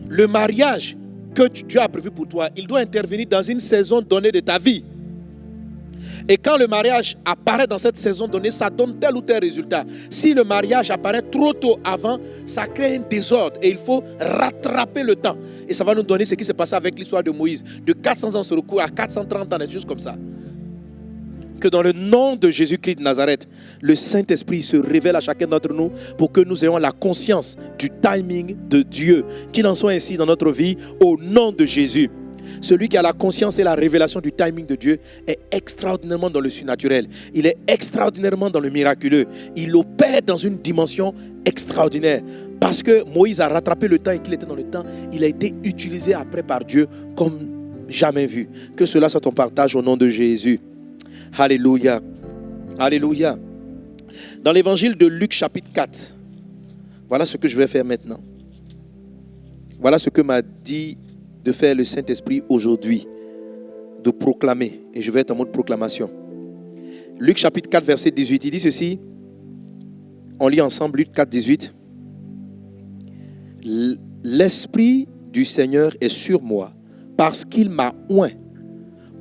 le mariage que Dieu a prévu pour toi, il doit intervenir dans une saison donnée de ta vie. Et quand le mariage apparaît dans cette saison donnée, ça donne tel ou tel résultat. Si le mariage apparaît trop tôt avant, ça crée un désordre et il faut rattraper le temps. Et ça va nous donner ce qui s'est passé avec l'histoire de Moïse. De 400 ans sur le coup à 430 ans, des choses comme ça. Que dans le nom de Jésus-Christ de Nazareth, le Saint-Esprit se révèle à chacun d'entre nous pour que nous ayons la conscience du timing de Dieu. Qu'il en soit ainsi dans notre vie au nom de Jésus. Celui qui a la conscience et la révélation du timing de Dieu est extraordinairement dans le surnaturel. Il est extraordinairement dans le miraculeux. Il opère dans une dimension extraordinaire. Parce que Moïse a rattrapé le temps et qu'il était dans le temps, il a été utilisé après par Dieu comme jamais vu. Que cela soit ton partage au nom de Jésus. Alléluia. Alléluia. Dans l'évangile de Luc chapitre 4, voilà ce que je vais faire maintenant. Voilà ce que m'a dit de faire le Saint-Esprit aujourd'hui, de proclamer. Et je vais être en mode proclamation. Luc chapitre 4, verset 18, il dit ceci. On lit ensemble Luc 4, 18. L'Esprit du Seigneur est sur moi, parce qu'il m'a oint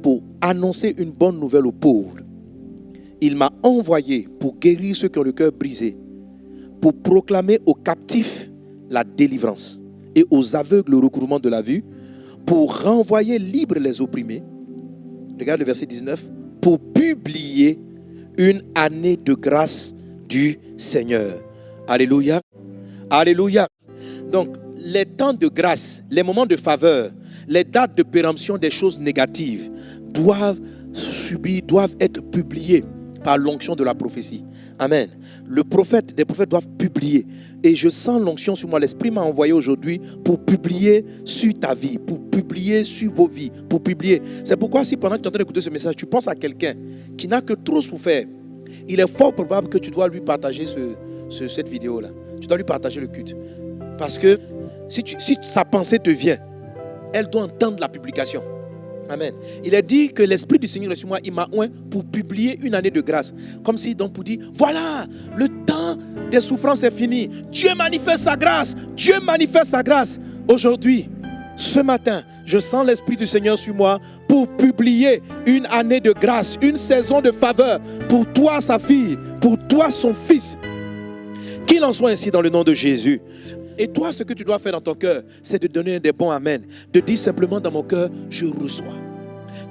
pour annoncer une bonne nouvelle aux pauvres. Il m'a envoyé pour guérir ceux qui ont le cœur brisé, pour proclamer aux captifs la délivrance et aux aveugles le recouvrement de la vue, pour renvoyer libres les opprimés. Regarde le verset 19. Pour publier une année de grâce du Seigneur. Alléluia. Alléluia. Donc, les temps de grâce, les moments de faveur, les dates de péremption des choses négatives doivent être publiés par l'onction de la prophétie. Amen. Des prophètes doivent publier. Et je sens l'onction sur moi. L'Esprit m'a envoyé aujourd'hui pour publier sur ta vie, pour publier sur vos vies, pour publier. C'est pourquoi si pendant que tu es en train d'écouter ce message, tu penses à quelqu'un qui n'a que trop souffert, il est fort probable que tu dois lui partager cette vidéo-là. Tu dois lui partager le culte. Parce que si sa pensée te vient, elle doit entendre la publication. Amen. Il est dit que l'Esprit du Seigneur est sur moi, il m'a oint pour publier une année de grâce. Comme si donc pour dire, voilà, le temps des souffrances est fini. Dieu manifeste sa grâce. Dieu manifeste sa grâce. Aujourd'hui, ce matin, je sens l'Esprit du Seigneur sur moi pour publier une année de grâce, une saison de faveur pour toi, sa fille, pour toi, son fils. Qu'il en soit ainsi dans le nom de Jésus. Et toi, ce que tu dois faire dans ton cœur, c'est de donner des bons amen. De dire simplement dans mon cœur, je reçois.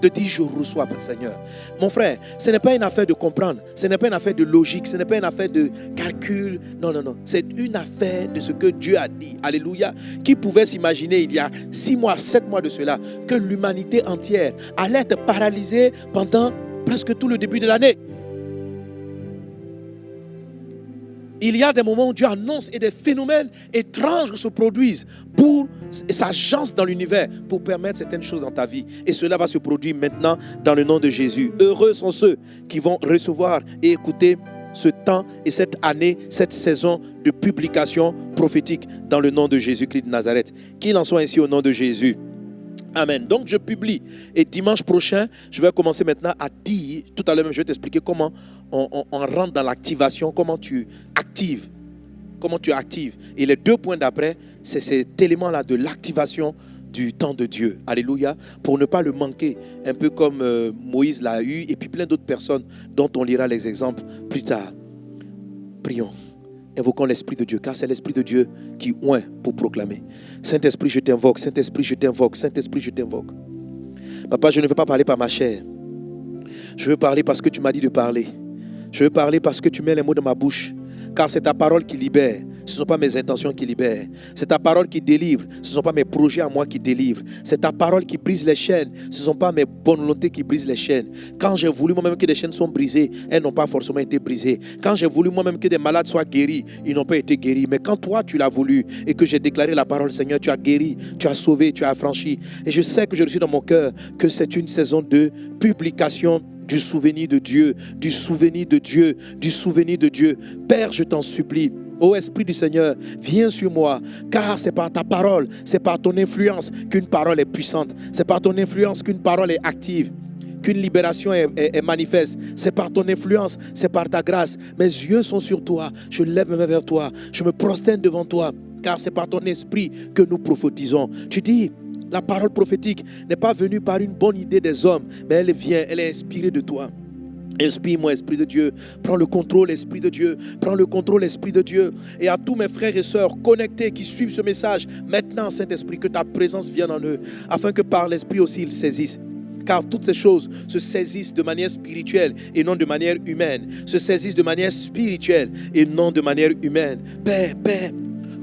De dire, je reçois, Seigneur. Mon frère, ce n'est pas une affaire de comprendre. Ce n'est pas une affaire de logique. Ce n'est pas une affaire de calcul. Non, non, non. C'est une affaire de ce que Dieu a dit. Alléluia. Qui pouvait s'imaginer il y a 6 mois, 7 mois de cela, que l'humanité entière allait être paralysée pendant presque tout le début de l'année. Il y a des moments où Dieu annonce et des phénomènes étranges se produisent pour s'agencent dans l'univers pour permettre certaines choses dans ta vie. Et cela va se produire maintenant dans le nom de Jésus. Heureux sont ceux qui vont recevoir et écouter ce temps et cette année, cette saison de publication prophétique dans le nom de Jésus-Christ de Nazareth. Qu'il en soit ainsi au nom de Jésus. Amen. Donc je publie. Et dimanche prochain, je vais commencer maintenant à dire, tout à l'heure même, je vais t'expliquer comment on rentre dans l'activation, comment tu actives. Et les 2 points d'après, c'est cet élément-là de l'activation du temps de Dieu. Alléluia. Pour ne pas le manquer, un peu comme Moïse l'a eu, et puis plein d'autres personnes dont on lira les exemples plus tard. Prions. Invoquons l'Esprit de Dieu, car c'est l'Esprit de Dieu qui oint pour proclamer. Saint-Esprit, je t'invoque. Saint-Esprit, je t'invoque. Saint-Esprit, je t'invoque. Papa, je ne veux pas parler par ma chair. Je veux parler parce que tu m'as dit de parler. Je veux parler parce que tu mets les mots dans ma bouche. Car c'est ta parole qui libère. Ce ne sont pas mes intentions qui libèrent. C'est ta parole qui délivre. Ce ne sont pas mes projets à moi qui délivrent. C'est ta parole qui brise les chaînes. Ce ne sont pas mes bonnes volontés qui brisent les chaînes. Quand j'ai voulu moi-même que des chaînes soient brisées, elles n'ont pas forcément été brisées. Quand j'ai voulu moi-même que des malades soient guéris, ils n'ont pas été guéris. Mais quand toi, tu l'as voulu et que j'ai déclaré la parole, Seigneur, tu as guéri, tu as sauvé, tu as affranchi. Et je sais que je reçois dans mon cœur que c'est une saison de publication du souvenir de Dieu, du souvenir de Dieu, du souvenir de Dieu. Père, je t'en supplie. Ô Esprit du Seigneur, viens sur moi, car c'est par ta parole, c'est par ton influence qu'une parole est puissante, c'est par ton influence qu'une parole est active, qu'une libération est manifeste, c'est par ton influence, c'est par ta grâce. Mes yeux sont sur toi, je lève mes mains vers toi, je me prosterne devant toi. car c'est par ton esprit que nous prophétisons. Tu dis, la parole prophétique n'est pas venue par une bonne idée des hommes, mais elle est inspirée de toi. Inspire-moi, Esprit de Dieu. Prends le contrôle, Esprit de Dieu. Prends le contrôle, Esprit de Dieu. Et à tous mes frères et sœurs connectés qui suivent ce message, maintenant, Saint-Esprit, que ta présence vienne en eux, afin que par l'Esprit aussi ils saisissent. Car toutes ces choses se saisissent de manière spirituelle et non de manière humaine. Se saisissent de manière spirituelle et non de manière humaine. Père,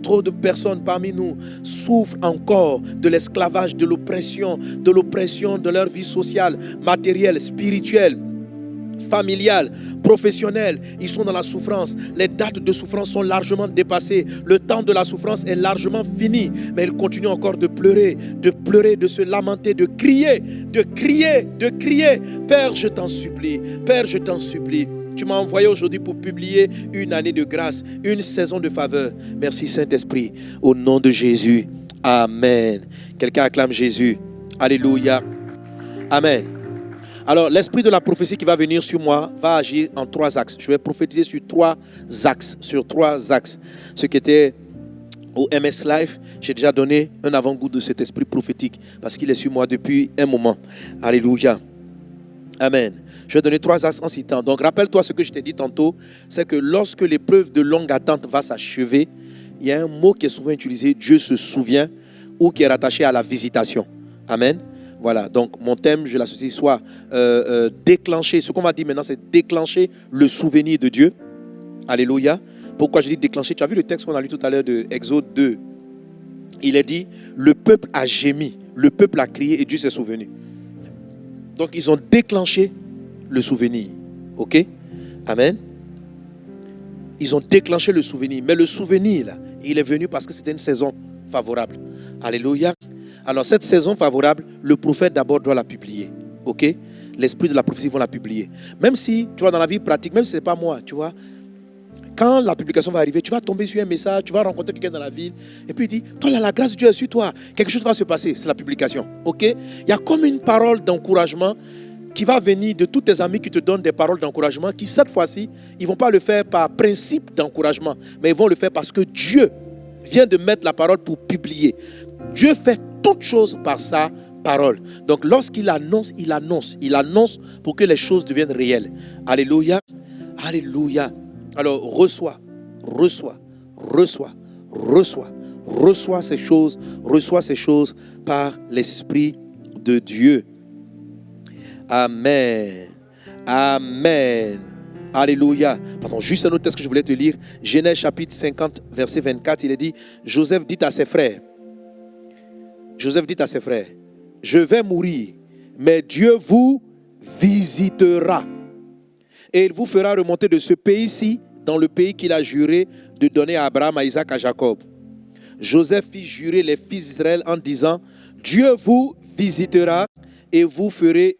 trop de personnes parmi nous souffrent encore de l'esclavage, de l'oppression de leur vie sociale, matérielle, spirituelle, familiale, professionnelle. Ils sont dans la souffrance. Les dates de souffrance sont largement dépassées. Le temps de la souffrance est largement fini. Mais ils continuent encore de pleurer, de se lamenter, de crier. Père, je t'en supplie. Père, je t'en supplie. Tu m'as envoyé aujourd'hui pour publier une année de grâce, une saison de faveur. Merci Saint-Esprit. Au nom de Jésus. Amen. Quelqu'un acclame Jésus. Alléluia. Amen. Alors, l'esprit de la prophétie qui va venir sur moi va agir en 3 axes. Je vais prophétiser sur 3 axes. Ce qui était au MS Live, j'ai déjà donné un avant-goût de cet esprit prophétique parce qu'il est sur moi depuis un moment. Alléluia. Amen. Je vais donner 3 axes en citant. Donc, rappelle-toi ce que je t'ai dit tantôt, c'est que lorsque l'épreuve de longue attente va s'achever, il y a un mot qui est souvent utilisé, Dieu se souvient, ou qui est rattaché à la visitation. Amen. Voilà, donc mon thème, je l'associe soit déclencher. Ce qu'on va dire maintenant, c'est déclencher le souvenir de Dieu. Alléluia. Pourquoi je dis déclencher? Tu as vu le texte qu'on a lu tout à l'heure de Exode 2. Il est dit, le peuple a gémi, le peuple a crié et Dieu s'est souvenu. Donc ils ont déclenché le souvenir. Ok? Amen. Ils ont déclenché le souvenir. Mais le souvenir, là, il est venu parce que c'était une saison favorable. Alléluia. Alors cette saison favorable, le prophète d'abord doit la publier. Ok? L'esprit de la prophétie va la publier. Même si, tu vois, dans la vie pratique, même si ce n'est pas moi, tu vois, quand la publication va arriver, tu vas tomber sur un message, tu vas rencontrer quelqu'un dans la ville, et puis il dit, toi là, la grâce de Dieu est sur toi. Quelque chose va se passer, c'est la publication. Ok? Il y a comme une parole d'encouragement qui va venir de tous tes amis qui te donnent des paroles d'encouragement, qui cette fois-ci, ils ne vont pas le faire par principe d'encouragement, mais ils vont le faire parce que Dieu vient de mettre la parole pour publier. Dieu fait toutes choses par sa parole. Donc lorsqu'il annonce, il annonce pour que les choses deviennent réelles. Alléluia. Alléluia. Alors reçois ces choses par l'Esprit de Dieu. Amen. Amen. Alléluia. Pardon, juste un autre texte que je voulais te lire. Genèse chapitre 50, verset 24, il est dit, Joseph dit à ses frères, je vais mourir, mais Dieu vous visitera. Et il vous fera remonter de ce pays-ci, dans le pays qu'il a juré de donner à Abraham, à Isaac, à Jacob. Joseph fit jurer les fils d'Israël en disant, Dieu vous visitera et vous ferez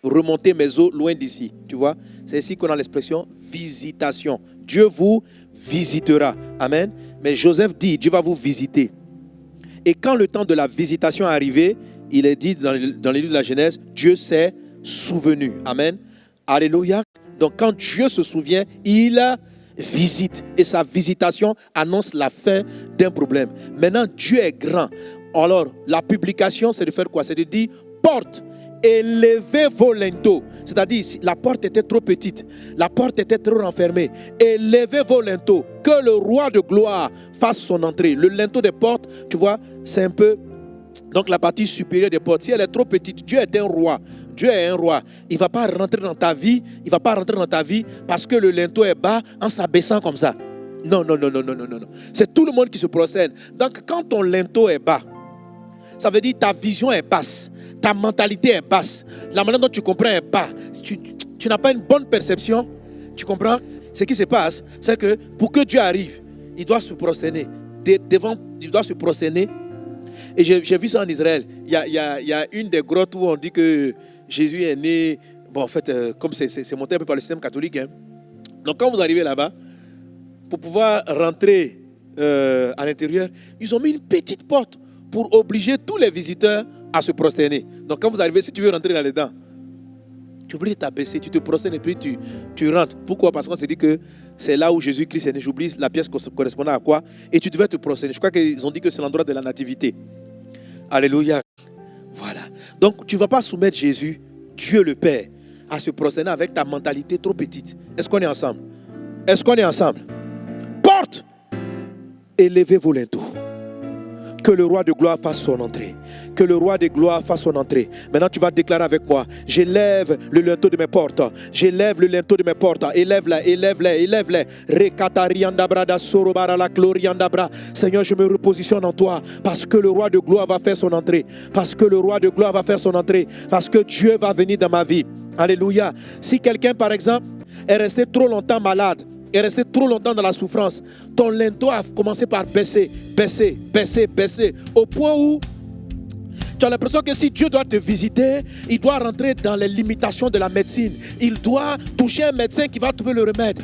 remonter mes eaux loin d'ici. Tu vois, c'est ici qu'on a l'expression visitation. Dieu vous visitera. Amen. Mais Joseph dit, Dieu va vous visiter. Et quand le temps de la visitation est arrivé, il est dit dans les livres de la Genèse, Dieu s'est souvenu. Amen. Alléluia. Donc quand Dieu se souvient, il visite. Et sa visitation annonce la fin d'un problème. Maintenant, Dieu est grand. Alors, la publication, c'est de faire quoi? C'est de dire, porte, élevez vos linteaux. C'est-à-dire, la porte était trop petite, la porte était trop renfermée. Élevez vos linteaux, que le roi de gloire fasse son entrée. Le linteau des portes, tu vois, c'est un peu, donc la partie supérieure des portes. Si elle est trop petite, Dieu est un roi. Dieu est un roi. Il ne va pas rentrer dans ta vie. Il va pas rentrer dans ta vie parce que le linteau est bas en s'abaissant comme ça. Non. C'est tout le monde qui se procède. Donc, quand ton linteau est bas, ça veut dire ta vision est basse. Ta mentalité est basse. La manière dont tu comprends est bas. Tu n'as pas une bonne perception. Tu comprends? Ce qui se passe, c'est que pour que Dieu arrive, il doit se prosterner. Il doit se prosterner. Et j'ai vu ça en Israël. Il y a une des grottes où on dit que Jésus est né. Bon, en fait, comme c'est monté un peu par le système catholique. Hein. Donc, quand vous arrivez là-bas, pour pouvoir rentrer à l'intérieur, ils ont mis une petite porte pour obliger tous les visiteurs à se prosterner. Donc, quand vous arrivez, si tu veux rentrer là-dedans, Tu oublies de t'abaisser, tu te procèdes et puis tu rentres. Pourquoi? Parce qu'on s'est dit que c'est là où Jésus-Christ est né. J'oublie la pièce correspondant à quoi. Et tu devais te procéder. Je crois qu'ils ont dit que c'est l'endroit de la nativité. Alléluia. Voilà. Donc tu ne vas pas soumettre Jésus, Dieu le Père, à se procéder avec ta mentalité trop petite. Est-ce qu'on est ensemble? Est-ce qu'on est ensemble? Porte, élevez vos linteaux. Que le roi de gloire fasse son entrée. Que le roi de gloire fasse son entrée. Maintenant, tu vas déclarer avec moi. J'élève le linteau de mes portes. J'élève le linteau de mes portes. Élève-les, élève-les, élève-les. Seigneur, je me repositionne en toi. Parce que le roi de gloire va faire son entrée. Parce que le roi de gloire va faire son entrée. Parce que Dieu va venir dans ma vie. Alléluia. Si quelqu'un, par exemple, est resté trop longtemps malade, est resté trop longtemps dans la souffrance, ton linteau a commencé par baisser, au point où tu as l'impression que si Dieu doit te visiter, il doit rentrer dans les limitations de la médecine. Il doit toucher un médecin qui va trouver le remède.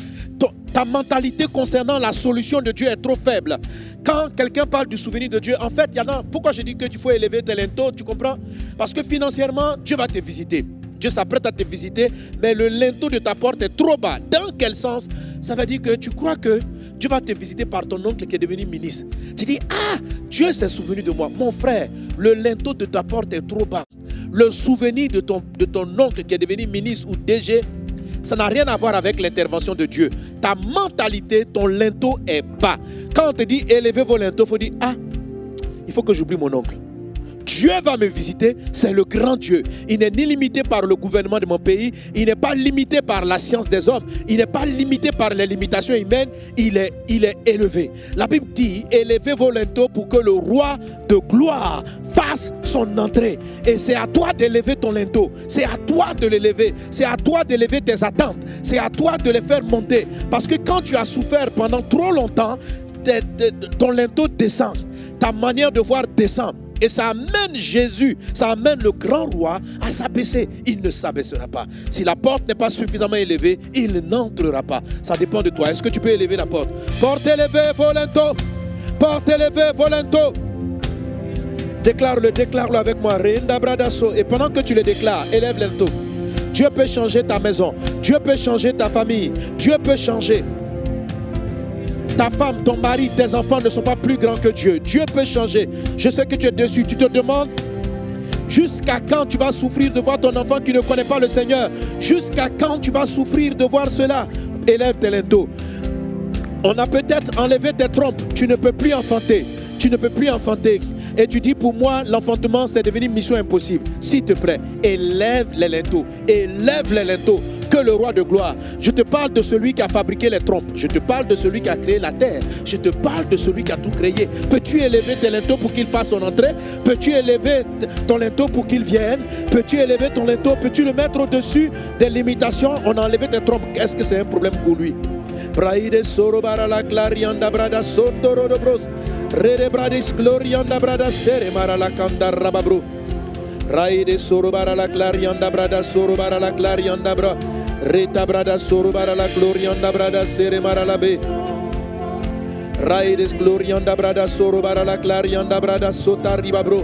Ta mentalité concernant la solution de Dieu est trop faible. Quand quelqu'un parle du souvenir de Dieu, en fait, il y en a. Pourquoi je dis que tu faut élever tes linteaux, tu comprends? Parce que financièrement, Dieu va te visiter. Dieu s'apprête à te visiter, mais le linteau de ta porte est trop bas. Dans quel sens? Ça veut dire que tu crois que Dieu va te visiter par ton oncle qui est devenu ministre. Tu dis, ah, Dieu s'est souvenu de moi. Mon frère, le linteau de ta porte est trop bas. Le souvenir de ton oncle qui est devenu ministre ou DG, ça n'a rien à voir avec l'intervention de Dieu. Ta mentalité, ton linteau est bas. Quand on te dit élevez vos linteaux, il faut dire, ah, il faut que j'oublie mon oncle. Dieu va me visiter, c'est le grand Dieu. Il n'est ni limité par le gouvernement de mon pays, il n'est pas limité par la science des hommes, il n'est pas limité par les limitations humaines, il est élevé. La Bible dit, élevez vos linteaux pour que le roi de gloire fasse son entrée. Et c'est à toi d'élever ton linteau, c'est à toi de l'élever, c'est à toi d'élever tes attentes, c'est à toi de les faire monter. Parce que quand tu as souffert pendant trop longtemps, ton linteau descend, ta manière de voir descend. Et ça amène Jésus, ça amène le grand roi à s'abaisser. Il ne s'abaissera pas. Si la porte n'est pas suffisamment élevée, il n'entrera pas. Ça dépend de toi. Est-ce que tu peux élever la porte? Porte élevée, volento. Porte élevée, volento. Déclare-le avec moi. Et pendant que tu le déclares, élève le linteau. Dieu peut changer ta maison. Dieu peut changer ta famille. Dieu peut changer. Ta femme, ton mari, tes enfants ne sont pas plus grands que Dieu. Dieu peut changer. Je sais que tu es dessus. Tu te demandes jusqu'à quand tu vas souffrir de voir ton enfant qui ne connaît pas le Seigneur. Jusqu'à quand tu vas souffrir de voir cela. Élève tes linteaux. On a peut-être enlevé tes trompes. Tu ne peux plus enfanter. Tu ne peux plus enfanter. Et tu dis, pour moi, l'enfantement, c'est devenu mission impossible. S'il te plaît, élève les linteaux. Élève les linteaux. Que le roi de gloire. Je te parle de celui qui a fabriqué les trompes. Je te parle de celui qui a créé la terre. Je te parle de celui qui a tout créé. Peux-tu élever tes linteaux pour qu'il fasse son entrée? Peux-tu élever ton linteau pour qu'il vienne? Peux-tu élever ton linteau? Peux-tu le mettre au-dessus des limitations? On a enlevé tes trompes. Est-ce que c'est un problème pour lui? Braide sorobara la clarianda brada sondoro de bros. Rede bradis glorianda brada sere mara la kanda rababro. Raide sorobara la clarianda brada sorobara la clarianda bra. Reta brada sorobara la glorianda brada sere mara la be. Raides glorianda brada sorobara la clarianda brada sota ribabro.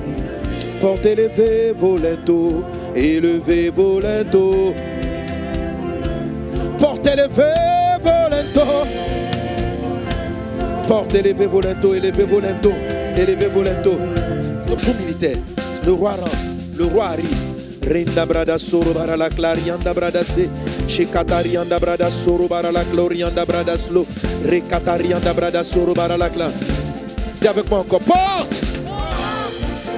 Porte élevez vos linteaux, élevez vos linteaux. Porte élevez vos linteaux. Porte élevez vos linteaux, élevez vos linteaux, élevez vos linteaux. Comme jour militaire, le roi rentre, le roi arrive. Renda brada soro bara la clarianda brada se, shekatarianda brada soro bara la glorianda brada slo, rekatarianda brada soro bara la cla. Dis avec moi encore, porte,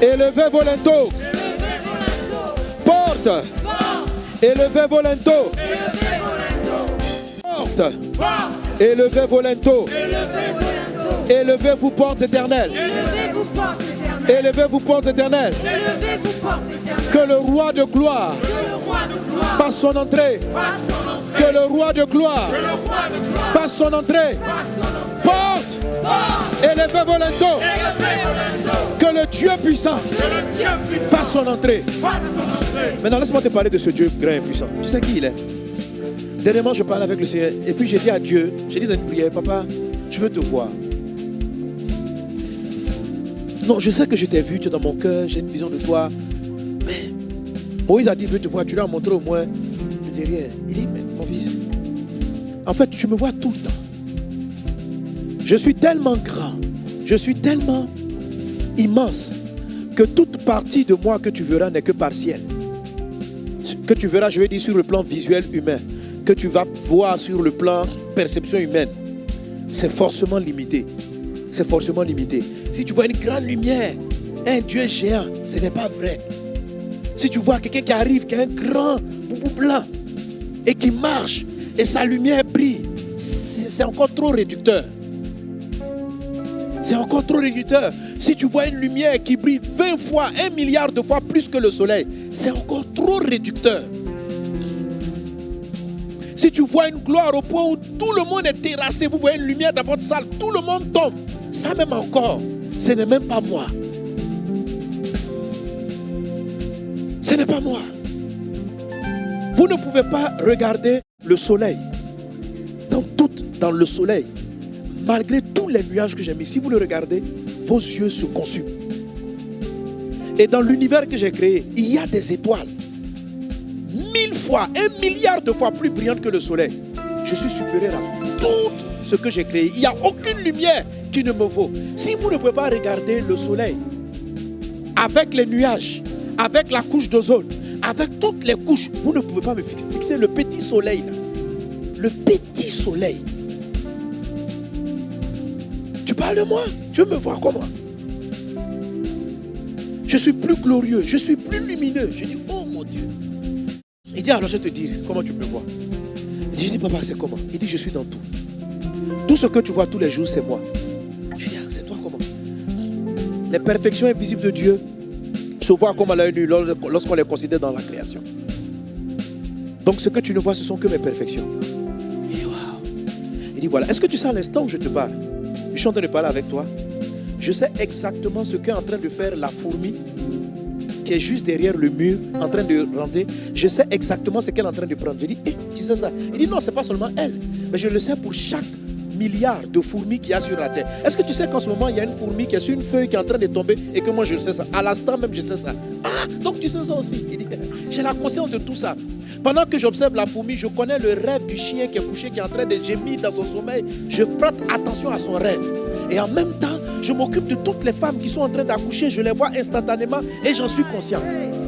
élevez vos linteaux, porte, élevez vos linteaux, porte, élevez vos linteaux, élevez-vous porte éternelle. Élevez-vous porte éternelle. Que le roi de gloire fasse son entrée. Que le roi de gloire fasse son entrée. Porte. Élevez vos linteaux. Que le Dieu puissant fasse son entrée. Maintenant, laisse-moi te parler de ce Dieu grand et puissant. Tu sais qui il est? Dernièrement, je parlais avec le Seigneur. Et puis j'ai dit à Dieu, j'ai dit dans une prière, papa, je veux te voir. Non, je sais que je t'ai vu, tu es dans mon cœur, j'ai une vision de toi. Mais Moïse a dit, je veux te voir, tu lui as montré au moins derrière. Il dit, mais mon fils, en fait, tu me vois tout le temps. Je suis tellement grand, je suis tellement immense que toute partie de moi que tu verras n'est que partielle. Que tu verras, je vais dire, sur le plan visuel humain, que tu vas voir sur le plan perception humaine, c'est forcément limité. C'est forcément limité. Si tu vois une grande lumière, un Dieu géant, ce n'est pas vrai. Si tu vois quelqu'un qui arrive, qui a un grand boubou blanc et qui marche et sa lumière brille, c'est encore trop réducteur. C'est encore trop réducteur. Si tu vois une lumière qui brille 20 fois, 1 milliard de fois plus que le soleil, c'est encore trop réducteur. Si tu vois une gloire au point où tout le monde est terrassé, vous voyez une lumière dans votre salle, tout le monde tombe. Ça même encore, ce n'est même pas moi. Ce n'est pas moi. Vous ne pouvez pas regarder le soleil. Dans le soleil, malgré tous les nuages que j'ai mis, si vous le regardez, vos yeux se consument. Et dans l'univers que j'ai créé, il y a des étoiles 1000 fois, 1 milliard de fois plus brillantes que le soleil. Je suis supérieur à tout ce que j'ai créé. Il n'y a aucune lumière qui ne me vaut. Si vous ne pouvez pas regarder le soleil avec les nuages, avec la couche d'ozone, avec toutes les couches, vous ne pouvez pas me fixer le petit soleil là. Le petit soleil. Tu parles de moi? Tu veux me voir comment? Je suis plus glorieux, je suis plus lumineux. Je dis, oh mon Dieu. Il dit, alors je vais te dire, comment tu me vois? Il dit, je dis, papa, c'est comment? Il dit, je suis dans tout. Tout ce que tu vois tous les jours, c'est moi. Je dis, c'est toi comment? Les perfections invisibles de Dieu se voient comme à l'œil nu lorsqu'on les considère dans la création. Donc ce que tu ne vois, ce sont que mes perfections. Il dit, waouh. Il dit, voilà, est-ce que tu sais à l'instant où je te parle? Je suis en train de parler avec toi. Je sais exactement ce qu'est en train de faire la fourmi qui est juste derrière le mur, en train de rentrer. Je sais exactement ce qu'elle est en train de prendre. Je dis, tu sais ça? Il dit, non, ce n'est pas seulement elle, mais je le sais pour chaque milliard de fourmis qu'il y a sur la terre. Est-ce que tu sais qu'en ce moment, il y a une fourmi qui est sur une feuille qui est en train de tomber et que moi, je le sais ça? À l'instant même, je sais ça. Ah, donc tu sais ça aussi? Il dit, j'ai la conscience de tout ça. Pendant que j'observe la fourmi, je connais le rêve du chien qui est couché, qui est en train de gémir dans son sommeil. Je prête attention à son rêve. Et en même temps, je m'occupe de toutes les femmes qui sont en train d'accoucher. Je les vois instantanément et j'en suis conscient.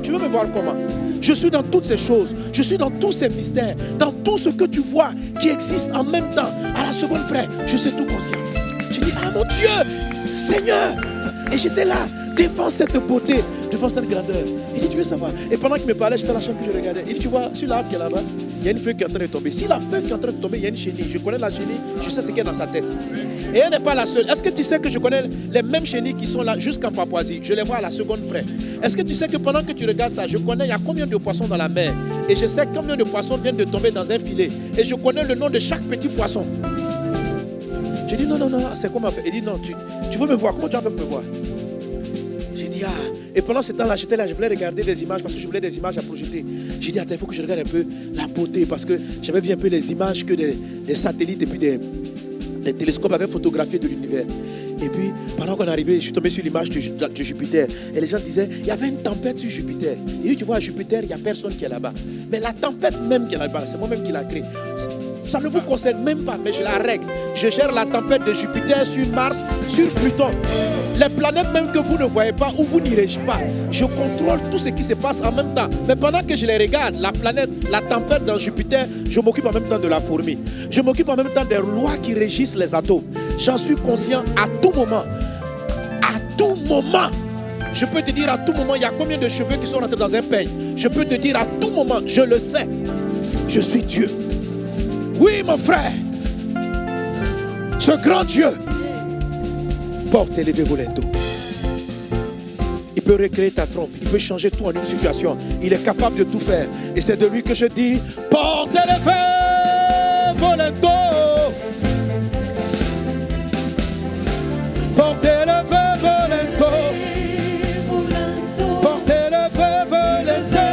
Tu veux me voir comment? Je suis dans toutes ces choses. Je suis dans tous ces mystères. Dans tout ce que tu vois qui existe en même temps. À la seconde près, je suis tout conscient. Je dis, ah mon Dieu, Seigneur. Et j'étais là, devant cette beauté, devant cette grandeur. Il dit, tu veux savoir? Et pendant qu'il me parlait, j'étais dans la chambre que je regardais. Il dit, tu vois, sur l'arbre qui est là-bas, il y a une feuille qui est en train de tomber. Si la feuille qui est en train de tomber, il y a une chenille. Je connais la chenille, je sais ce qu'il y a dans sa tête. Et elle n'est pas la seule. Est-ce que tu sais que je connais les mêmes chenilles qui sont là jusqu'en Papouasie? Je les vois à la seconde près. Est-ce que tu sais que pendant que tu regardes ça, je connais il y a combien de poissons dans la mer? Et je sais combien de poissons viennent de tomber dans un filet. Et je connais le nom de chaque petit poisson. J'ai dit non, c'est quoi ma fait? Il dit non, tu veux me voir? Comment tu vas faire me voir? J'ai dit et pendant ce temps-là, j'étais là, je voulais regarder des images parce que je voulais des images à projeter. J'ai dit attends, il faut que je regarde un peu la beauté parce que j'avais vu un peu les images que des satellites et puis des télescopes avaient photographié de l'univers. Et puis, pendant qu'on arrivait, je suis tombé sur l'image de Jupiter. Et les gens disaient, il y avait une tempête sur Jupiter. Il dit, tu vois, à Jupiter, il n'y a personne qui est là-bas. Mais la tempête même qui est là-bas, c'est moi-même qui l'a créée. Ça ne vous concerne même pas, mais je la règle. Je gère la tempête de Jupiter sur Mars, sur Pluton. Les planètes même que vous ne voyez pas, où vous n'irez pas. Je contrôle tout ce qui se passe en même temps. Mais pendant que je les regarde, la planète, la tempête dans Jupiter, je m'occupe en même temps de la fourmi. Je m'occupe en même temps des lois qui régissent les atomes. J'en suis conscient à tout moment. À tout moment. Je peux te dire à tout moment, il y a combien de cheveux qui sont rentrés dans un peigne. Je peux te dire à tout moment, je le sais. Je suis Dieu. Oui, mon frère. Ce grand Dieu porte élevé volento. Il peut recréer ta trompe. Il peut changer tout en une situation. Il est capable de tout faire. Et c'est de lui que je dis, porte élevé volento. Porte élevé volento. Porte élevé volento.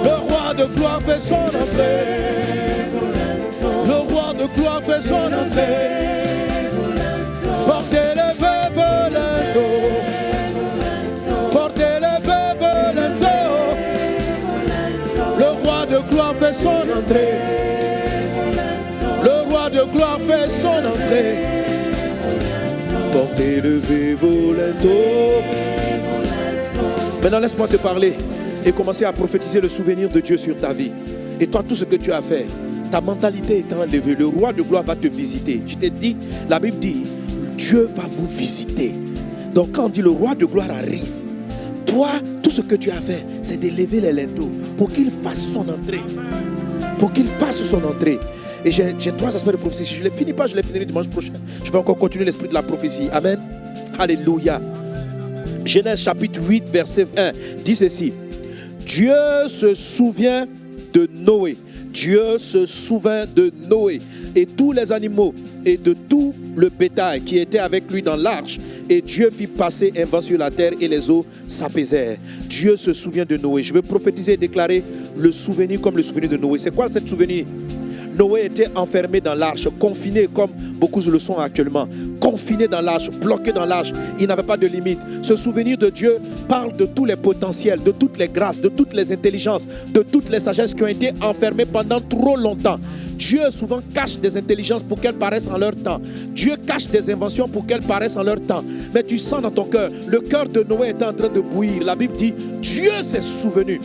Le roi de gloire fait son entrée. Le roi de gloire fait son entrée. Porte élevé volento. Porte élevé volento. Le roi gloire fait son entrée. Le roi de gloire fait son entrée. Portez, levez vos linteaux. Maintenant, laisse-moi te parler et commencer à prophétiser le souvenir de Dieu sur ta vie. Et toi, tout ce que tu as fait, ta mentalité étant enlevée, le roi de gloire va te visiter. Je t'ai dit, la Bible dit, Dieu va vous visiter. Donc quand on dit le roi de gloire arrive, toi, tout ce que tu as fait, c'est de lever les linteaux pour qu'il fasse son entrée. Pour qu'il fasse son entrée. Et j'ai 3 aspects de prophétie. Si je ne les finis pas, je les finirai dimanche prochain. Je vais encore continuer l'esprit de la prophétie. Amen. Alléluia. Genèse chapitre 8, verset 1 dit ceci. Dieu se souvient de Noé. Dieu se souvint de Noé et tous les animaux et de tout le bétail qui était avec lui dans l'arche. Et Dieu fit passer un vent sur la terre et les eaux s'apaisèrent. Dieu se souvient de Noé. Je veux prophétiser et déclarer le souvenir comme le souvenir de Noé. C'est quoi ce souvenir? Noé était enfermé dans l'arche, confiné comme beaucoup le sont actuellement. Confiné dans l'arche, bloqué dans l'arche. Il n'avait pas de limite. Ce souvenir de Dieu parle de tous les potentiels, de toutes les grâces, de toutes les intelligences, de toutes les sagesses qui ont été enfermées pendant trop longtemps. Dieu souvent cache des intelligences pour qu'elles paraissent en leur temps. Dieu cache des inventions pour qu'elles paraissent en leur temps. Mais tu sens dans ton cœur, le cœur de Noé était en train de bouillir. La Bible dit, Dieu s'est souvenu.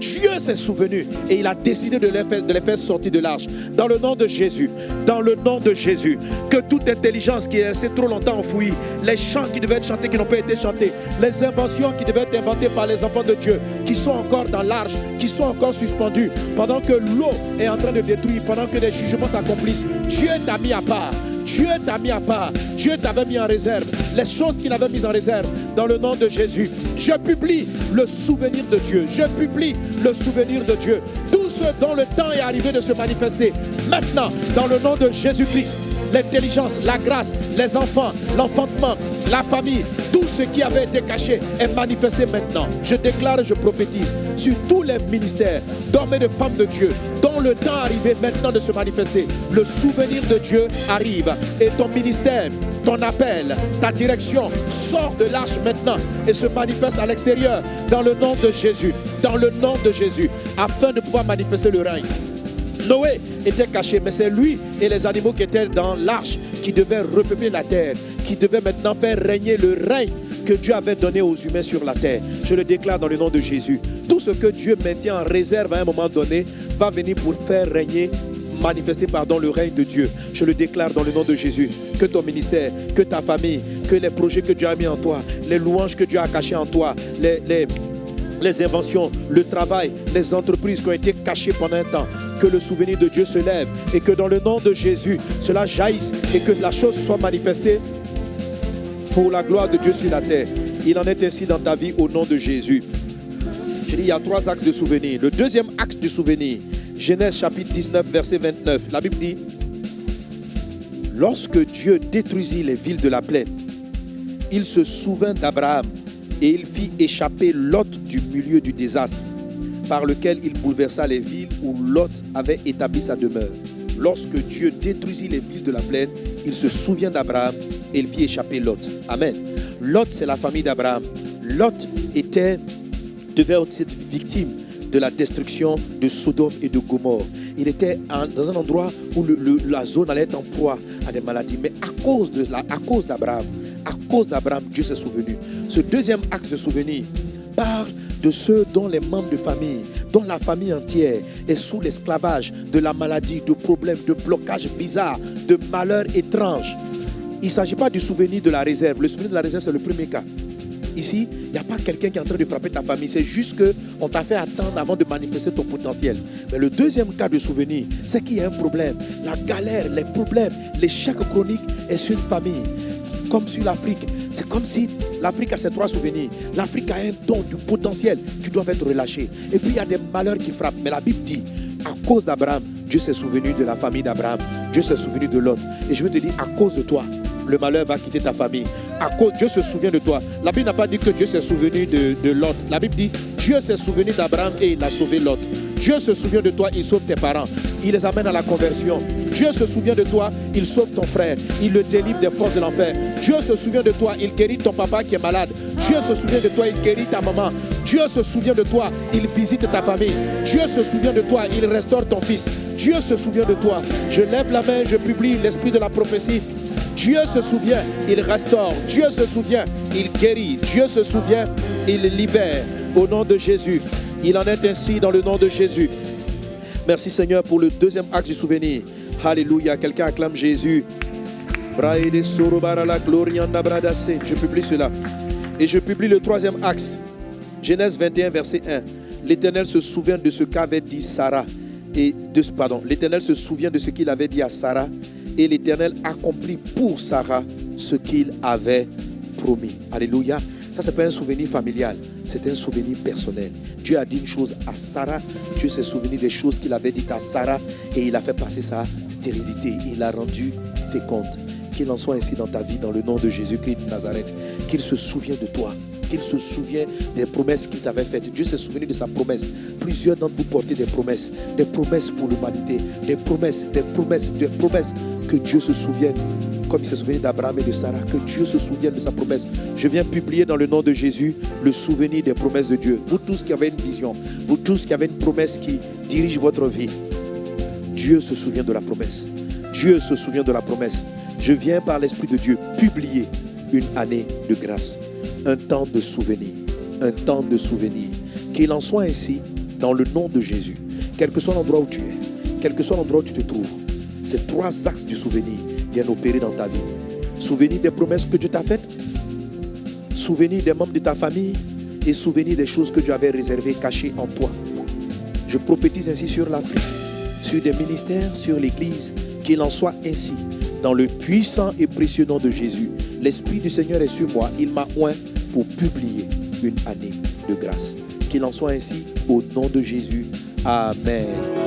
Dieu s'est souvenu et il a décidé de les faire sortir de l'arche. Dans le nom de Jésus, dans le nom de Jésus, que toute intelligence qui est restée trop longtemps enfouie, les chants qui devaient être chantés qui n'ont pas été chantés, les inventions qui devaient être inventées par les enfants de Dieu, qui sont encore dans l'arche, qui sont encore suspendus, pendant que l'eau est en train de détruire, pendant que les jugements s'accomplissent, Dieu t'a mis à part. Dieu t'a mis à part, Dieu t'avait mis en réserve les choses qu'il avait mises en réserve. Dans le nom de Jésus, je publie le souvenir de Dieu. Je publie le souvenir de Dieu. Tout ce dont le temps est arrivé de se manifester maintenant, dans le nom de Jésus-Christ, l'intelligence, la grâce, les enfants, l'enfantement, la famille, tout ce qui avait été caché est manifesté maintenant. Je déclare et je prophétise sur tous les ministères d'hommes et de femmes de Dieu dont le temps est arrivé maintenant de se manifester. Le souvenir de Dieu arrive et ton ministère, ton appel, ta direction sort de l'arche maintenant et se manifeste à l'extérieur dans le nom de Jésus, dans le nom de Jésus, afin de pouvoir manifester le règne. Noé était caché, mais c'est lui et les animaux qui étaient dans l'arche qui devaient repeupler la terre, qui devaient maintenant faire régner le règne que Dieu avait donné aux humains sur la terre. Je le déclare dans le nom de Jésus. Tout ce que Dieu maintient en réserve à un moment donné va venir pour faire régner, manifester le règne de Dieu. Je le déclare dans le nom de Jésus. Que ton ministère, que ta famille, que les projets que Dieu a mis en toi, les louanges que Dieu a cachées en toi, les inventions, le travail, les entreprises qui ont été cachées pendant un temps, que le souvenir de Dieu se lève et que dans le nom de Jésus, cela jaillisse et que la chose soit manifestée pour la gloire de Dieu sur la terre. Il en est ainsi dans ta vie au nom de Jésus. Je dis, il y a 3 axes de souvenir. Le deuxième axe du souvenir, Genèse chapitre 19, verset 29. La Bible dit, lorsque Dieu détruisit les villes de la plaine, il se souvint d'Abraham et il fit échapper Lot du milieu du désastre, par lequel il bouleversa les villes où Lot avait établi sa demeure. Lorsque Dieu détruisit les villes de la plaine, il se souvient d'Abraham et il fit échapper Lot. Amen. Lot, c'est la famille d'Abraham. Lot devait être victime de la destruction de Sodome et de Gomorrhe. Il était dans un endroit où la zone allait être en proie à des maladies. Mais à cause d'Abraham, Dieu s'est souvenu. Ce deuxième acte de souvenir parle de ceux dont les membres de famille, dont la famille entière est sous l'esclavage de la maladie, de problèmes, de blocages bizarres, de malheurs étranges. Il ne s'agit pas du souvenir de la réserve. Le souvenir de la réserve, c'est le premier cas. Ici, il n'y a pas quelqu'un qui est en train de frapper ta famille. C'est juste qu'on t'a fait attendre avant de manifester ton potentiel. Mais le deuxième cas de souvenir, c'est qu'il y a un problème. La galère, les problèmes, l'échec chronique est sur une famille. Comme sur l'Afrique. C'est comme si l'Afrique a ses 3 souvenirs. L'Afrique a un don, du potentiel qui doit être relâché. Et puis il y a des malheurs qui frappent. Mais la Bible dit, à cause d'Abraham, Dieu s'est souvenu de la famille d'Abraham. Dieu s'est souvenu de Lot. Et je veux te dire, à cause de toi, le malheur va quitter ta famille. Dieu se souvient de toi. La Bible n'a pas dit que Dieu s'est souvenu de Lot. La Bible dit, Dieu s'est souvenu d'Abraham et il a sauvé Lot. Dieu se souvient de toi, il sauve tes parents. Il les amène à la conversion. Dieu se souvient de toi, il sauve ton frère. Il le délivre des forces de l'enfer. Dieu se souvient de toi, il guérit ton papa qui est malade. Dieu se souvient de toi, il guérit ta maman. Dieu se souvient de toi, il visite ta famille. Dieu se souvient de toi, il restaure ton fils. Dieu se souvient de toi. Je lève la main, je publie l'esprit de la prophétie. Dieu se souvient, il restaure. Dieu se souvient, il guérit. Dieu se souvient, il libère. Au nom de Jésus. Il en est ainsi dans le nom de Jésus. Merci Seigneur pour le deuxième acte du souvenir. Alléluia. Quelqu'un acclame Jésus. Je publie cela. Et je publie le troisième axe. Genèse 21, verset 1. L'Éternel se souvient de ce qu'avait dit Sarah. L'Éternel se souvient de ce qu'il avait dit à Sarah. Et l'Éternel accomplit pour Sarah ce qu'il avait promis. Alléluia. Ça, ce n'est pas un souvenir familial. C'est un souvenir personnel. Dieu a dit une chose à Sarah. Dieu s'est souvenu des choses qu'il avait dites à Sarah. Et il a fait passer sa stérilité. Il l'a rendue féconde. Qu'il en soit ainsi dans ta vie, dans le nom de Jésus-Christ de Nazareth. Qu'il se souvienne de toi. Qu'il se souvienne des promesses qu'il t'avait faites. Dieu s'est souvenu de sa promesse. Plusieurs d'entre vous portez des promesses. Des promesses pour l'humanité. Des promesses. Que Dieu se souvienne. Comme il s'est souvenu d'Abraham et de Sarah. Que Dieu se souvienne de sa promesse. Je viens publier dans le nom de Jésus le souvenir des promesses de Dieu. Vous tous qui avez une vision. Vous tous qui avez une promesse qui dirige votre vie. Dieu se souvient de la promesse. Dieu se souvient de la promesse. Je viens par l'Esprit de Dieu publier une année de grâce. Un temps de souvenir. Un temps de souvenir. Qu'il en soit ainsi dans le nom de Jésus. Quel que soit l'endroit où tu es. Quel que soit l'endroit où tu te trouves. Ces trois axes du souvenir viennent opérer dans ta vie. Souvenir des promesses que Dieu t'a faites. Souvenir des membres de ta famille. Et souvenir des choses que Dieu avait réservées, cachées en toi. Je prophétise ainsi sur l'Afrique, sur des ministères, sur l'Église. Qu'il en soit ainsi. Dans le puissant et précieux nom de Jésus. L'Esprit du Seigneur est sur moi. Il m'a oint pour publier une année de grâce. Qu'il en soit ainsi au nom de Jésus. Amen.